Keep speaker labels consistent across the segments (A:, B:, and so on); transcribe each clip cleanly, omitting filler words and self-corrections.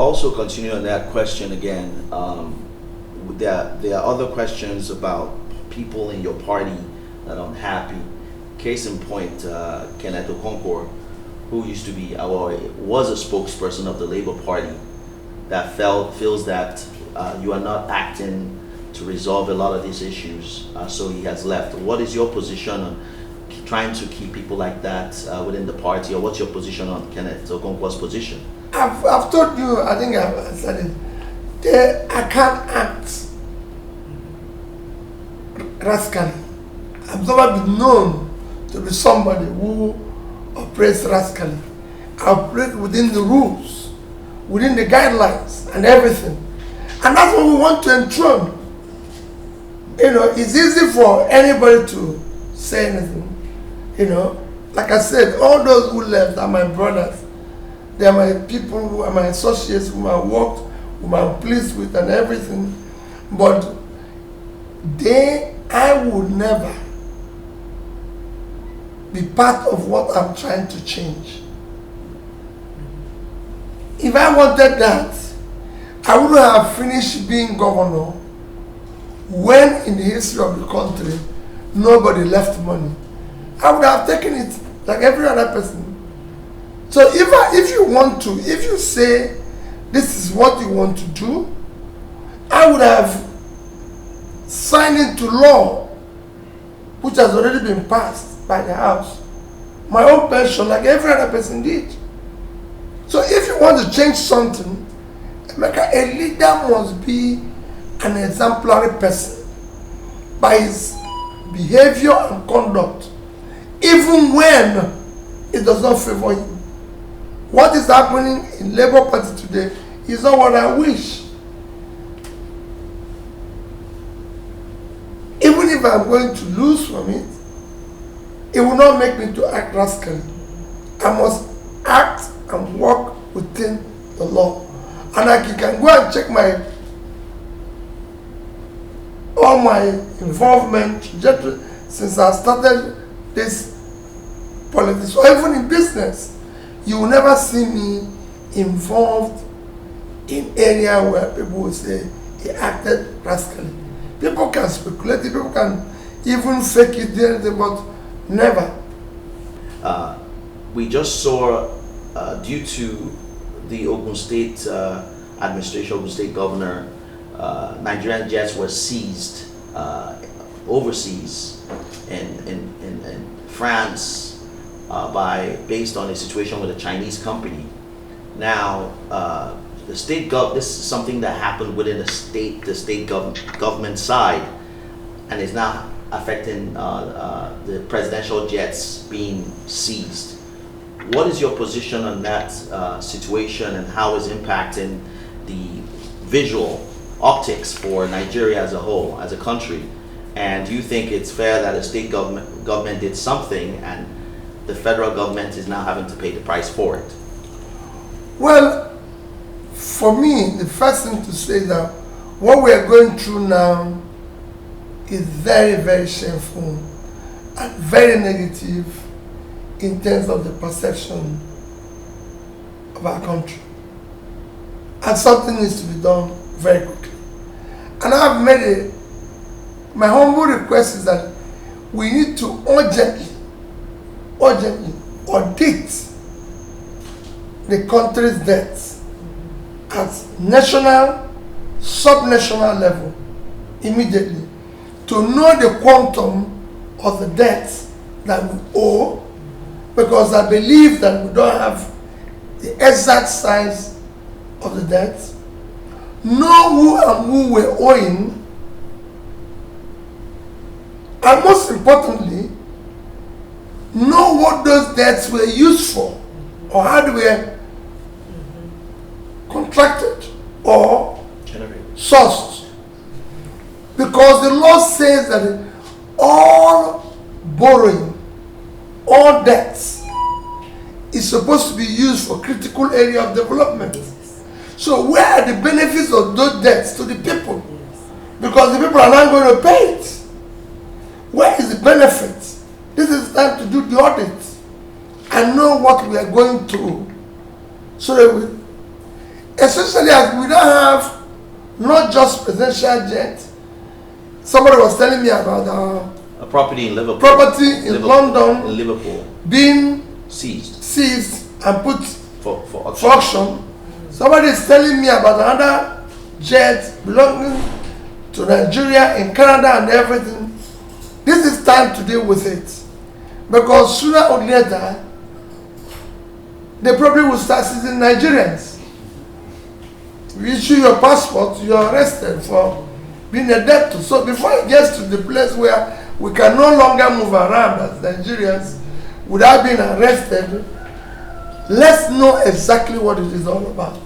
A: also continue on that question again, there are other questions about people in your party that are unhappy. Case in point, Kenneth Okonkwo, who used to be, or was a spokesperson of the Labour Party, that feels that you are not acting to resolve a lot of these issues, so he has left. What is your position on trying to keep people like that within the party, or what's your position on Kenneth Okonkwo's position?
B: I've told you, I think I've said it, I can't act rascally. I've never been known to be somebody who operates rascally. I operate within the rules, within the guidelines and everything. And that's what we want to enthrone. You know, it's easy for anybody to say anything. You know, like I said, all those who left are my brothers. They are my people, who are my associates, whom I worked, whom I'm pleased with and everything. But I would never be part of what I'm trying to change. If I wanted that, I wouldn't have finished being governor when in the history of the country nobody left money. I would have taken it like every other person. So if you want to, if you say this is what you want to do, I would have signed into law, which has already been passed by the House, my own pension like every other person did. So if you want to change something, a leader must be an exemplary person by his behavior and conduct, even when it does not favor him. What is happening in Labour Party today is not what I wish. Even if I'm going to lose from it, it will not make me to act rascally. I must act and work within the law. And I can go and check all my involvement since I started this politics, or even in business. You will never see me involved in area where people will say he acted rascally. People can speculate, people can even fake it, but never.
A: We just saw, due to the Ogun State administration, Ogun State governor, Nigerian jets were seized overseas in France based on a situation with a Chinese company. Now, the state this is something that happened within the state government side, and is now affecting the presidential jets being seized. What is your position on that situation, and how is impacting the visual optics for Nigeria as a whole, as a country? And do you think it's fair that a state government did something and the federal government is now having to pay the price for it?
B: Well, for me, the first thing to say is that what we are going through now is very, very shameful and very negative in terms of the perception of our country. And something needs to be done very quickly. And I have made my humble request is that we need to urgently audit the country's debts at national, sub-national level immediately to know the quantum of the debts that we owe, because I believe that we don't have the exact size of the debts, know who and who we're owing, and most importantly, know what those debts were used for, or how they were contracted or sourced. Because the law says that all borrowing, all debts is supposed to be used for critical area of development. So where are the benefits of those debts to the people? Because the people are not going to pay it. Where is the benefit? This is time to do the audit and know what we are going through. So that Especially as we don't have not just presidential jet. Somebody was telling me about
A: a property in Liverpool.
B: Property in
A: Liverpool,
B: London
A: in Liverpool
B: being
A: seized
B: and put
A: for
B: auction. Somebody is telling me about another jet belonging to Nigeria in Canada and everything. This is time to deal with it, because sooner or later they probably will start seizing Nigerians. You issue your passport, you are arrested for being a debtor. So before it gets to the place where we can no longer move around as Nigerians without being arrested, let's know exactly what it is all about.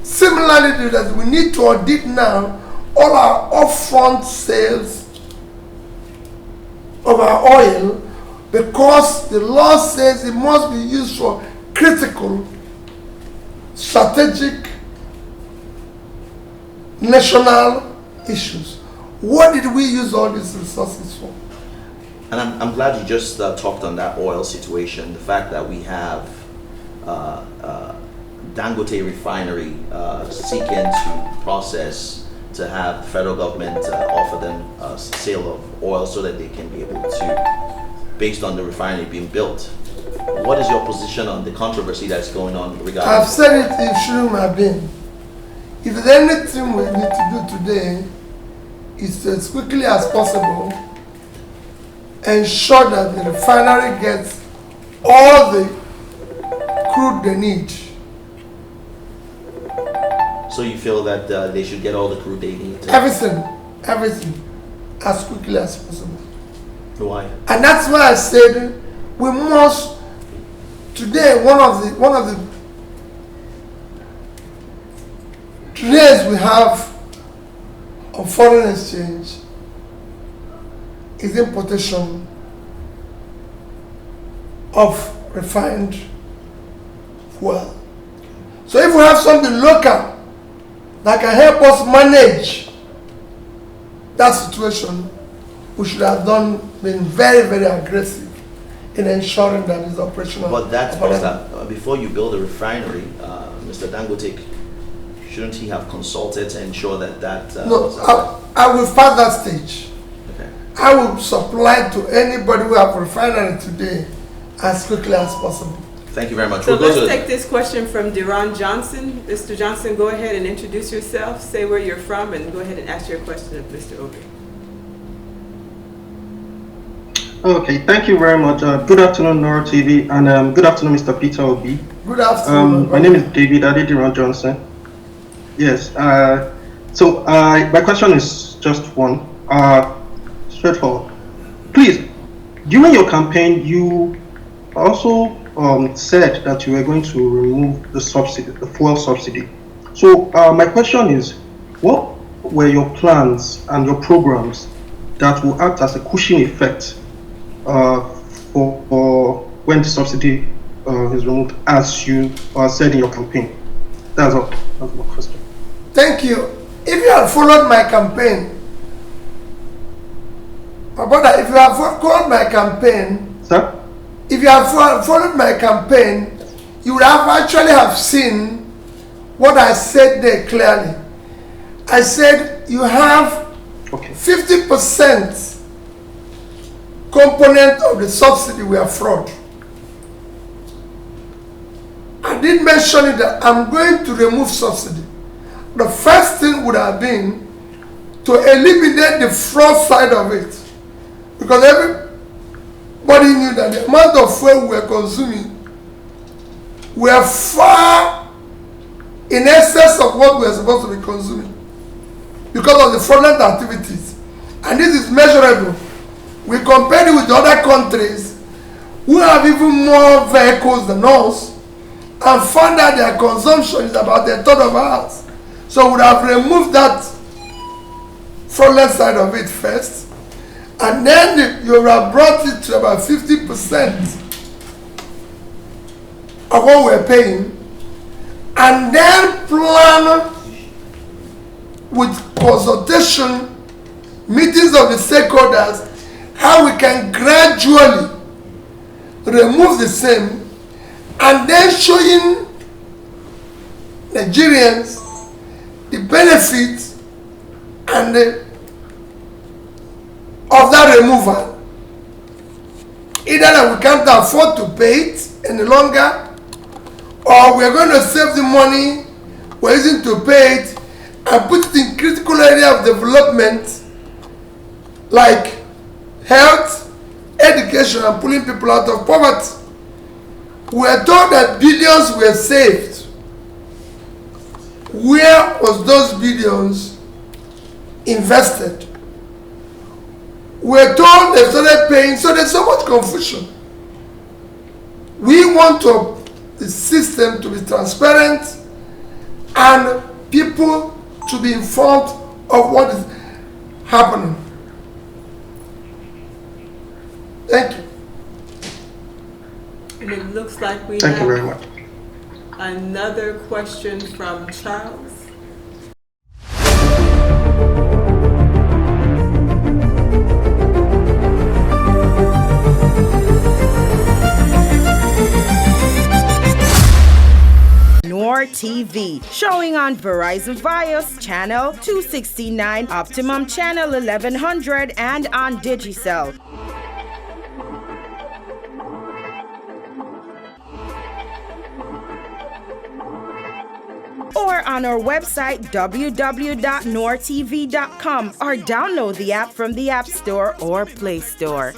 B: Similarly, that we need to audit now all our upfront sales of our oil, because the law says it must be used for critical, strategic, national issues. What did we use all these resources for?
A: And I'm glad you just talked on that oil situation. The fact that we have Dangote refinery seeking to process, to have the federal government offer them a sale of oil so that they can be able to, based on the refinery being built. What is your position on the controversy that's going on regarding?
B: I've said it, it shouldn't have been. If there's anything we need to do today, is to, as quickly as possible, ensure that the refinery gets all the crude they need.
A: So you feel that they should get all the crude they need?
B: Everything, as quickly as possible.
A: Why?
B: And that's why I said we must today. One of the trades we have of foreign exchange is importation of refined fuel. So if we have something local that can help us manage that situation, we should have been very, very aggressive in ensuring that it's operational.
A: But that's before you build a refinery, Mr. Dangote, shouldn't he have consulted to ensure that
B: no, I will pass that stage.
A: Okay.
B: I will supply to anybody who have refinery today as quickly as possible.
A: Thank you very much.
C: So let's take this question from Deron Johnson. Mr. Johnson, go ahead and introduce yourself, say where you're from, and go ahead and ask your question of Mr. Obi.
D: Okay, thank you very much. Good afternoon, NoireTV, and good afternoon, Mr. Peter Obi.
B: Good afternoon.
D: My name is David Deron Johnson. Yes. So my question is just one, straightforward. Please, during your campaign, you also said that you were going to remove the subsidy, the fuel subsidy. So my question is, what were your plans and your programs that will act as a cushion effect for when the subsidy is removed, as you said in your campaign? That's all. That's my question.
B: Thank you. If you have followed my campaign, my brother, if you have followed my campaign,
D: Sir?
B: If you have followed my campaign, you would have actually have seen what I said there clearly. I said you have 50% component of the subsidy were fraud. I did mention it that I'm going to remove subsidy. The first thing would have been to eliminate the fraud side of it, because everybody knew that the amount of fuel we were consuming were far in excess of what we were supposed to be consuming because of the fraudulent activities. And this is measurable. We compared it with the other countries who have even more vehicles than us and found that their consumption is about a third of ours. So we would have removed that fraudulent side of it first, and then you would have brought it to about 50% of what we're paying, and then plan with consultation, meetings of the stakeholders, how we can gradually remove the same, and then showing Nigerians the benefits and of that removal. Either that we can't afford to pay it any longer, or we're going to save the money we're using to pay it and put it in critical area of development like health, education, and pulling people out of poverty. We are told that billions were saved. Where was those billions invested? We're told they started paying, so there's so much confusion. We want the system to be transparent and people to be informed of what is happening. Thank you.
C: And it looks like we
D: Thank
C: have
D: you very much.
C: another question from Charles.
E: NoireTV, showing on Verizon Fios channel 269, Optimum channel 1100, and on Digicel. Or on our website www.noiretv.com, or download the app from the App Store or Play Store.